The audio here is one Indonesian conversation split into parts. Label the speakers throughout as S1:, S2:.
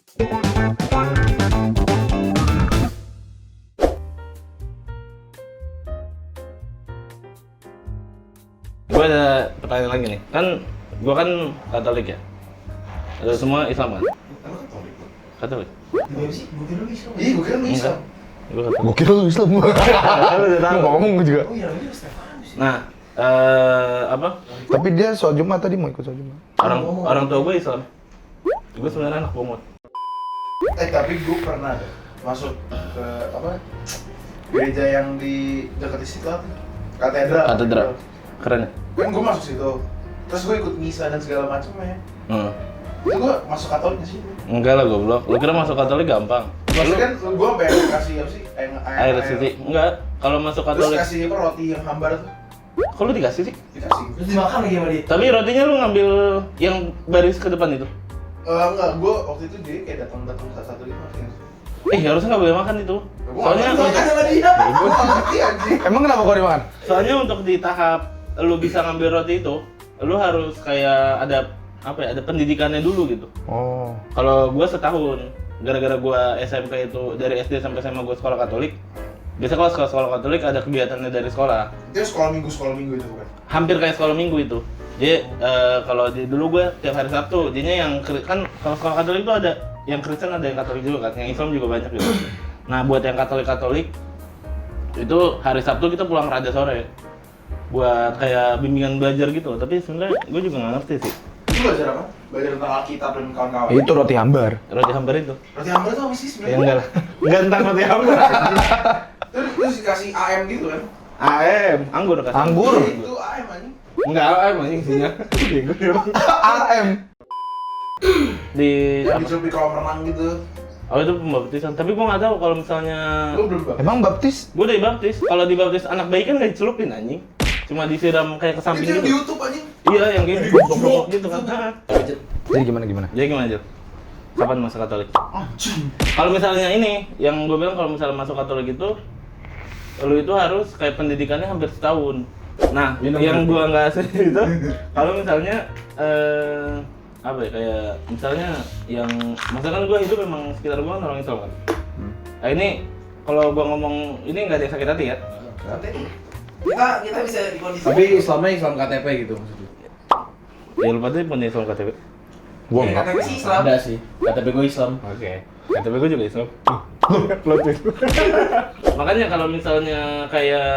S1: Gue ada pertanyaan lagi nih, kan gue kan Katolik ya, ada semua Islam kan?
S2: Emang Katolik?
S1: Katolik?
S2: Gimana sih? Gue kira lu Islam. Iya, gue kira lu Islam.
S1: Gue Katolik.
S3: Gua kira lu Islam.
S1: Lu udah tahu.
S3: Ngomong juga.
S2: Oh iya, lu Stefanus.
S1: Nah, apa?
S3: Tapi dia sholat Jumat tadi mau ikut sholat Jumat.
S1: Orang tua gue Islam. Gue sebenarnya anak pungut.
S2: Tapi gue pernah deh masuk ke apa? Gereja yang di dekat Istiqlal. Katedral.
S1: Keren ya?
S2: Kan gue masuk situ. Terus gue ikut misa dan segala macam ya. Itu gue masuk Katolik di situ.
S1: Enggak lah goblok. Lu kira masuk Katolik gampang?
S2: Maksudnya kan gue pengen kasih apa sih?
S1: Air suci. Enggak. Kalau masuk
S2: Terus
S1: Katolik,
S2: kasih apa roti yang hambar tuh?
S1: kok lu dikasih sih?
S2: Dikasih.
S4: Terus dimakan lagi sama dia.
S1: Tapi rotinya lu ngambil yang baris ke depan itu?
S2: Enggak, gue waktu itu dia kayak datang satu-satu gitu.
S1: Harusnya nggak boleh makan itu. Soalnya
S2: makan sama dia. Gue nggak ngerti anjing.
S3: Emang kenapa kau dimakan?
S1: Soalnya untuk di tahap lu bisa ngambil roti itu, lu harus kayak ada apa ya? Ada pendidikannya dulu gitu.
S3: Oh.
S1: Kalau gua setahun, gara-gara gua SMK itu dari SD sampai SMA gua sekolah Katolik. Biasa kalau sekolah Katolik ada kegiatannya dari sekolah.
S2: Itu sekolah minggu itu bukan?
S1: Hampir kayak sekolah minggu itu. Jadi kalau dulu gua tiap hari Sabtu, jadinya yang kan kalau sekolah Katolik itu ada yang Kristen ada yang Katolik juga kan, yang Islam juga banyak gitu. Nah buat yang Katolik itu hari Sabtu kita pulang rada sore buat kayak bimbingan belajar gitu. Tapi sebenarnya gue juga nggak ngerti sih.
S2: Itu belajar apa? Belajar tentang Alkitab dan kawan-kawan.
S3: Itu roti hambar.
S1: Roti hambar itu.
S2: Roti hambar itu apa sih
S1: Ya
S2: sebenarnya?
S1: enggak lah. Enggak tentang roti hambar.
S2: Terus dikasih AM gitu kan?
S1: AM, anggur kasih.
S3: Anggur.
S2: Itu AM anjing.
S1: Enggak AM anjing isinya.
S3: AM.
S1: Di
S2: Yang dicelup di kolam renang gitu.
S1: Oh itu pembaptisan. Tapi gua nggak tahu kalau misalnya
S2: Lu belum bang?
S3: Emang baptis?
S1: gua udah dibaptis. Kalau dibaptis anak bayi kan nggak dicelupin anjing. Cuma disiram kayak ke samping
S2: Itu yang di
S1: gitu.
S2: YouTube anjing.
S1: Iya, yang gitu. Blok-blok gitu kan.
S3: Jadi gimana?
S1: Jadi gimana, Jul? Kapan masuk Katolik?
S2: Anjing.
S1: Kalau misalnya ini, yang gue bilang kalau misalnya masuk Katolik itu, lu itu harus kayak pendidikannya hampir setahun. Nah, yang gue nggak asli itu, kalau misalnya apa ya, kayak misalnya yang, maksudnya kan gue hidup memang sekitar gue kan orang Islam kan. Nah ini, kalau gue ngomong ini nggak ada yang sakit hati ya?
S4: Kita bisa di kondisi.
S5: Tapi Islamnya Islam KTP gitu maksudnya.
S1: Ya lupa tuh punya Islam KTP.
S3: Gua enggak.
S4: KTP sih Islam.
S5: Ada sih. KTP gue Islam.
S1: Oke. KTP gue juga Islam. Makanya kalau misalnya kayak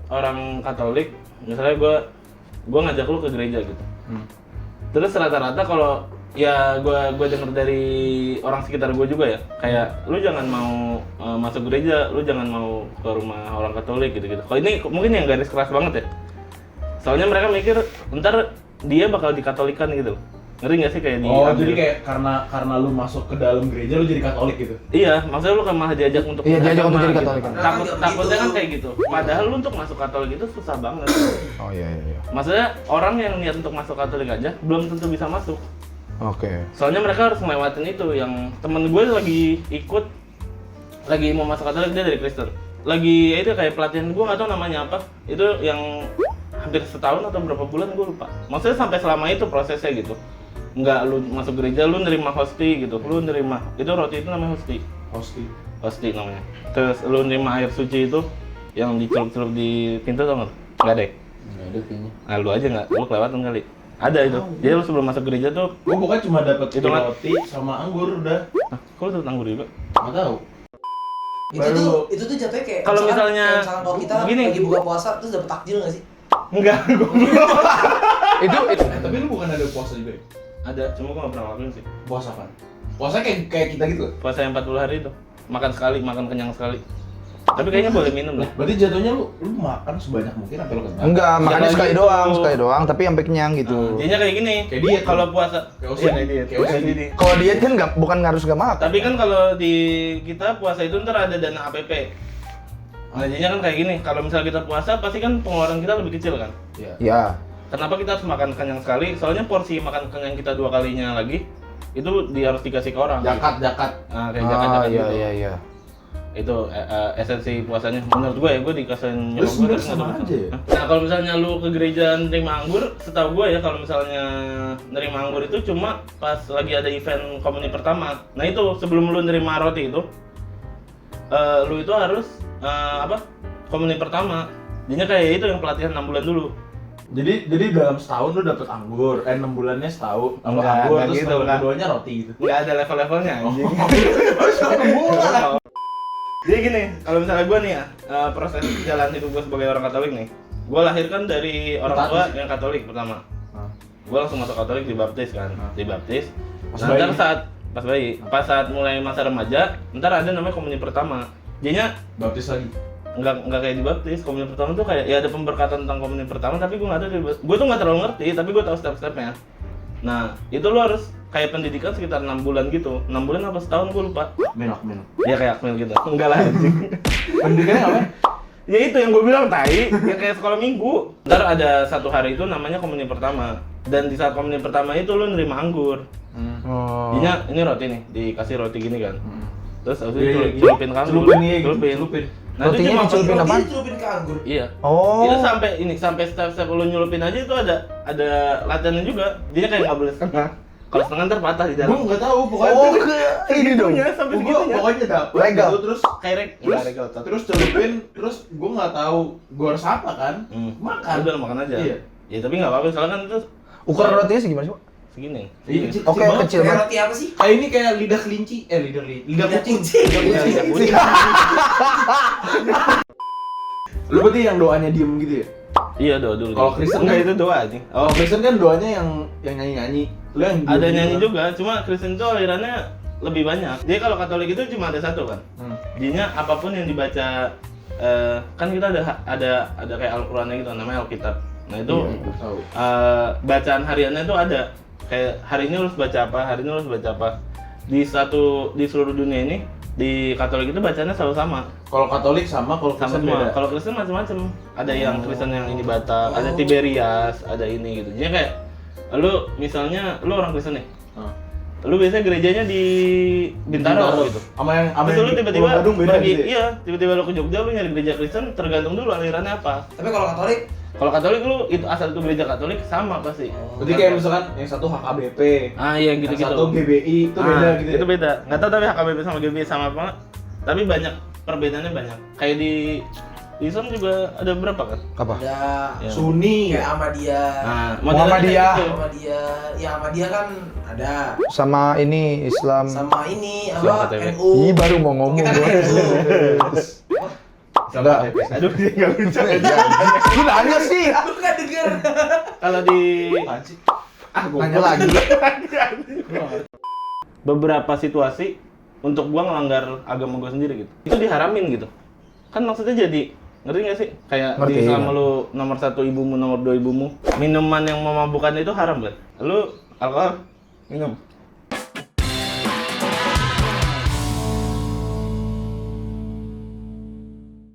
S1: orang Katolik, misalnya gue ngajak lu ke gereja gitu. Terus rata-rata kalau ya gue denger dari orang sekitar gue juga ya, kayak lu jangan mau masuk gereja, lu jangan mau ke rumah orang Katolik gitu-gitu. Kalau ini mungkin yang garis keras banget ya. Soalnya mereka mikir ntar dia bakal dikatolikan gitu. Ngerti nggak sih kayak di
S5: Oh,
S1: Amerika?
S5: jadi kayak karena lu masuk ke dalam gereja lu jadi Katolik gitu.
S1: Iya, maksudnya lu kan malah diajak untuk
S3: Iya, diajak untuk jadi
S1: gitu.
S3: Katolik.
S1: Takutnya kan kayak gitu. Padahal lu untuk masuk Katolik itu susah banget.
S3: Oh iya.
S1: Maksudnya orang yang niat untuk masuk Katolik aja belum tentu bisa masuk.
S3: Oke.
S1: Soalnya mereka harus ngelewatin itu. Yang temen gue lagi mau masuk Katolik, dia dari Kristen. Lagi ya itu kayak pelatihan, gue nggak tahu namanya apa. Itu yang hampir setahun atau berapa bulan gue lupa. Maksudnya sampai selama itu prosesnya gitu. Nggak lu masuk gereja, lu nerima hosti gitu. Lu nerima, itu roti itu namanya hosti. Hosti namanya. Terus lu nerima air suci itu yang dicelup-celup di pintu tau nggak? Nggak deh.
S5: Enggak ada kayaknya.
S1: Nah lu aja nggak, lu kelewatan kali. Ada itu. Jadi lu sebelum masuk gereja tuh,
S5: Gue pokoknya cuma dapet
S1: Itu kan-
S5: roti sama anggur udah.
S1: kok lu tuh anggur juga?
S5: Enggak tahu.
S4: Itu tuh jatuhnya kayak
S1: Kalau misalnya-
S4: misalkan kalau kita
S1: gini.
S4: lagi buka puasa terus dapet takjil nggak sih?
S1: Enggak,
S3: Itu
S5: Tapi lu bukan ada puasa juga ya?
S1: ada, cuma gua nggak pernah ngelakuin sih.
S5: Puasa apa? Puasa kayak kita gitu.
S1: Puasa yang 40 hari itu, makan sekali, makan kenyang sekali. Tapi kayaknya boleh minum deh.
S5: Berarti jatuhnya lu makan sebanyak mungkin sampai lu kenyang.
S3: enggak, makannya
S1: Jangan
S3: sekali
S1: gitu.
S3: doang, tapi sampai kenyang gitu.
S1: Jadinya kayak gini.
S5: Kayak diet
S1: Kalau
S5: dong.
S1: puasa,
S5: Kayak OCD.
S1: iya kayak diet.
S5: Kayak OCD.
S1: OCD.
S3: Kalau diet kan bukan harus gak makan.
S1: Tapi kan kalau di kita puasa itu ntar ada dana APP. Nah, jadinya kan kayak gini. Kalau misalnya kita puasa, pasti kan pengeluaran kita lebih kecil kan.
S5: Iya.
S3: Ya.
S1: Kenapa kita harus makan kenyang sekali? Soalnya porsi makan kenyang kita 2 kalinya lagi itu harus dikasih ke orang.
S5: Zakat.
S1: Nah, kayak zakat
S3: Ah,
S1: gitu.
S3: iya.
S1: Itu esensi puasanya. Menurut gue ya, gue dikasihin
S5: Terus
S1: gue
S5: sebenarnya sama aja ya?
S1: Nah kalau misalnya lu ke gereja nerima anggur, setahu gue ya kalau misalnya nerima anggur itu cuma pas lagi ada event komuni pertama. Nah itu sebelum lu nerima roti itu, lu itu harus komuni pertama. Jadinya kayak itu yang pelatihan 6 bulan dulu.
S5: Jadi dalam setahun lu dapet anggur, 6 bulannya setahun dapat
S1: Enggak,
S5: anggur,
S1: enggak
S5: terus
S1: gitu,
S5: tahun
S1: enggak.
S5: keduanya roti gitu.
S1: Nggak ada level-levelnya anjing.
S5: Oh,
S1: Jadi gini, kalau misalnya gue nih ya, proses jalan hidup gue sebagai orang Katolik nih, gue lahir kan dari orang tua
S5: Baptis.
S1: yang Katolik pertama.
S5: Nah.
S1: Gue langsung masuk Katolik, dibaptis kan, dibaptis.
S5: Pas
S1: Nah, ntar
S5: bayi.
S1: pas saat mulai masa remaja, ntar ada namanya komuni pertama. Jadinya
S5: Baptis lagi.
S1: nggak kayak dibaptis. Komuni pertama tuh kayak ya ada pemberkatan tentang komuni pertama, tapi gue nggak ada. Gue tuh nggak terlalu ngerti, tapi gue tahu step-stepnya. Nah, itu lo harus kayak pendidikan sekitar 6 bulan gitu. 6 bulan apa setahun gue lupa.
S5: Minok.
S1: Ya kayak akmil gitu. Enggak lah anjing.
S5: Pendidikannya apa?
S1: Ya itu yang gue bilang tai, ya kayak sekolah minggu. Ntar ada satu hari itu namanya komuni pertama. Dan di saat komuni pertama itu lo nerima anggur.
S3: Oh.
S1: Jadinya ini roti nih, dikasih roti gini kan. Terus abis
S5: Iya,
S1: itu
S5: iya,
S1: celupin ke anggur.
S5: celupin iya, gitu,
S1: Celupin.
S5: celupin.
S1: Nah itu
S3: Rotinya
S1: cuma
S3: dicelupin
S4: Roti
S3: apaan?
S4: dicelupin ke anggur.
S1: Iya.
S3: Oh.
S1: Itu sampai step-step lu nyelupin aja itu ada latihannya juga. Dia kayak nggak boleh setengah. Kalau setengah ntar patah di
S5: Gue
S1: dalam.
S5: nggak tahu pokoknya.
S3: Oh, ini dong.
S1: Segitunya, sampai
S5: Gua
S1: segitunya.
S5: pokoknya dapet
S3: Legal.
S5: gitu, terus
S1: Kayak regal.
S5: terus celupin, terus gue nggak tahu gue harus apa kan? Makan.
S1: Udah makan aja.
S5: Iya.
S1: Ya tapi nggak apa-apa soalnya kan itu
S3: Ukuran rotinya segimana sih, Pak?
S1: segini.
S5: Iya, kecil,
S3: Oke,
S5: banget.
S3: kecil
S4: Kayak
S3: banget.
S4: roti apa sih?
S5: Kayak ini kayak lidah kelinci, lidah kucing.
S1: Lidah kucing.
S5: Lu berarti yang doanya diem gitu ya?
S1: Iya doa dulu.
S5: Kalau Kristen
S1: enggak
S5: kan-
S1: itu doa aja.
S5: Oh, Kristen kan doanya yang nyanyi-nyanyi. Lu yang diem
S1: Ada
S5: gitu
S1: nyanyi
S5: kan?
S1: juga, cuma Kristen itu alirannya lebih banyak. Jadi kalau Katolik itu cuma ada satu kan. Jadinya apapun yang dibaca kan kita ada kayak Al-Qur'annya gitu namanya Alkitab. Nah itu
S5: Iya, tahu.
S1: bacaan hariannya itu ada. Kayak hari ini harus baca apa, hari ini harus baca apa. Di seluruh dunia ini di Katolik itu bacanya selalu sama.
S5: Kalau Katolik sama, kalau
S1: Sama
S5: Kristen
S1: semua.
S5: beda.
S1: Kalau Kristen macam-macam. Ada yang Kristen yang ini Batak, ada Tiberias, ada ini gitu. Jadi kayak lu misalnya lu orang Kristen nih.
S5: Nah.
S1: Lu biasanya gerejanya di Bintaro gitu.
S5: Sama yang
S1: Terus lu tiba-tiba
S5: Gadung beda
S1: pergi,
S5: gitu ya?
S1: iya, tiba-tiba lu ke Jogja lu nyari gereja Kristen tergantung dulu alirannya apa.
S4: Tapi kalau Katolik,
S1: Kalau Katolik lu itu asal itu gereja Katolik sama pasti.
S5: Berarti kayak misalkan yang satu HKBP,
S1: Iya gitu-gitu.
S5: yang satu GBI, itu beda gitu ya?
S1: Itu beda. Nggak tahu tapi HKBP sama GBI sama apa nggak? Tapi banyak perbedaannya banyak. Kayak di Islam juga ada berapa kan?
S3: Apa?
S4: ada
S1: Ya.
S5: Sunni.
S4: kayak Ahmadiyah.
S1: Nah,
S3: Muhammadiyah.
S1: gitu.
S4: Ahmadiyah kan ada
S3: Sama ini Islam.
S4: sama ini
S1: Islam
S4: apa
S1: KTP.
S4: NU.
S3: Ih, baru mau ngomong
S4: Kita
S3: gua.
S4: kan NU.
S3: Enggak.
S1: Aduh, dia nggak bisa.
S3: Lu nanya sih.
S4: Lu nggak denger.
S1: Kalau di
S5: Apaan sih?
S3: Nanya lagi.
S1: beberapa situasi untuk gua ngelanggar agama gua sendiri gitu, itu diharamin gitu. Kan maksudnya jadi ngerti nggak sih? Kayak
S3: Ngerti,
S1: di Islam
S3: ngerti.
S1: lu nomor 1 ibumu, nomor 2 ibumu. Minuman yang memabukkan itu haram kan? Lu alkohol minum.